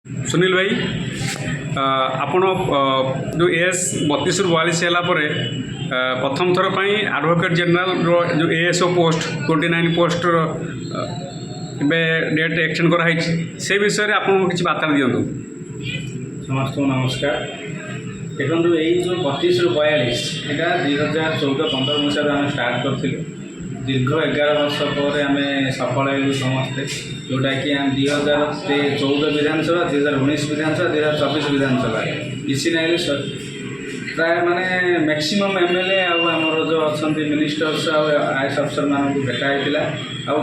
सुनील भाई आपण जो एएस 32 रु 42 है प्रथम थर पर एडवोकेट जनरल जो ASO post 29 post date extend कराई से विषय में आपको किसी बार्ता दिंतु। समस्त नमस्कार। देखो यही जो 32 रु 42 यहाँ 2014-15 मसीह आम स्टार्ट करूँ दीर्घ 11 वर्ष पर आम सफल हलु समस्ते जोटा कि आम 2014 विधानसभा 2019 विधानसभा 2024 विधानसभा किसी ना प्राय माने मैक्सिमम एमएलए आमर जो अच्छा मिनिस्टर्स आईएएस अफसर मानक भेटाई आउ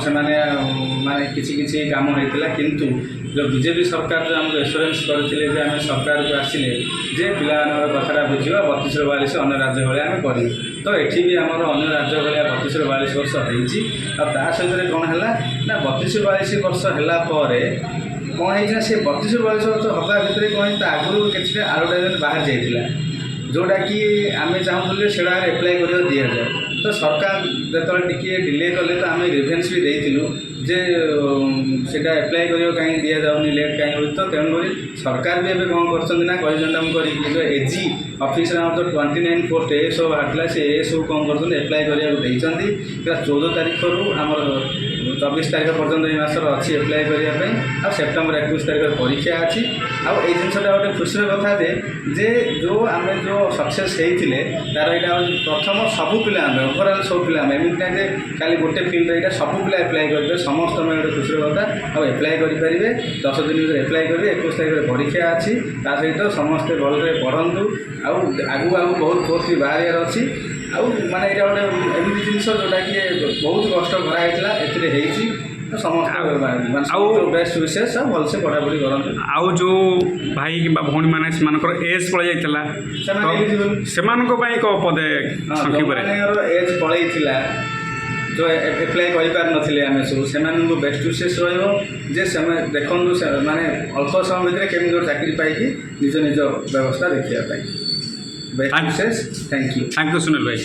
माने किसी काम होता किंतु जो बीजेपी सरकार जो आमको एश्योरेंस करते आम सरकार को आसिले जे पिला कथा बुझा 32 रु 42 अन्य राज्य भाई आम कर तो ये भी आमर अन्य राज्य भाई 32 रु 42 वर्ष होता सहित कौन है ना 32 रु 42 वर्ष है कौन है से 32 रु 42 वर्ष हवा भितर कौन आगुरी कि एडवर्टाइजमेंट बाहर जाइए जोटा कि आम चाहूँ से एप्लाय कर दि जाए तो सरकार जो टी डिले कले तो आम रिभेन्स भी देलु जे सेटा एप्लाय कहीं दि जाऊनी लेट कहीं हो तो तेणुक सरकार भी एवं कौन कर एजी ऑफिस जो 29 पोस्ट एएसओ बाहर से एएसओ कौन कर एप्लाय करते 14 तारीख रु आम 24 तारीख पर्यटन ये मसर अच्छी एप्लाय करने सेप्टेम्बर 21 तारीख परीक्षा अच्छी आउ ये जिनसा गोटे खुशी कथा जे जो आम जो सक्सेस होते तार यहाँ प्रथम सबू पिला ओभरअल सब पिला एमती ना खाली गोटे फील्ड यहाँ सबू पिला एप्लाय करेंगे समस्त गोटे खुशी कथा आउ एप्लाय करेंगे 10 दिन भर एप्लाय करेंगे 21 तारीख परीक्षा अच्छी ता सहित समस्ते भलरे पढ़ु आगू आगू बहुत पोस्ट भी बाहर अच्छी आउ माने ये गोटे एमती जिन जोटा कि बहुत कष्ट कराई ए समस्त बेस्ट विशेष भलसे पढ़ापढ़ी करते आउ जो भाई कि भौणी मैंने एज पड़ जाता कौ पदे एज पलैला जो एप्लाय कर आम सब से बेस्ट विशेष रे देखु माने अल्प समय भितर केमी चाकरी पाई निज निज व्यवस्था देखा बेस्ट विशेष। थैंक यू सुनील भाई।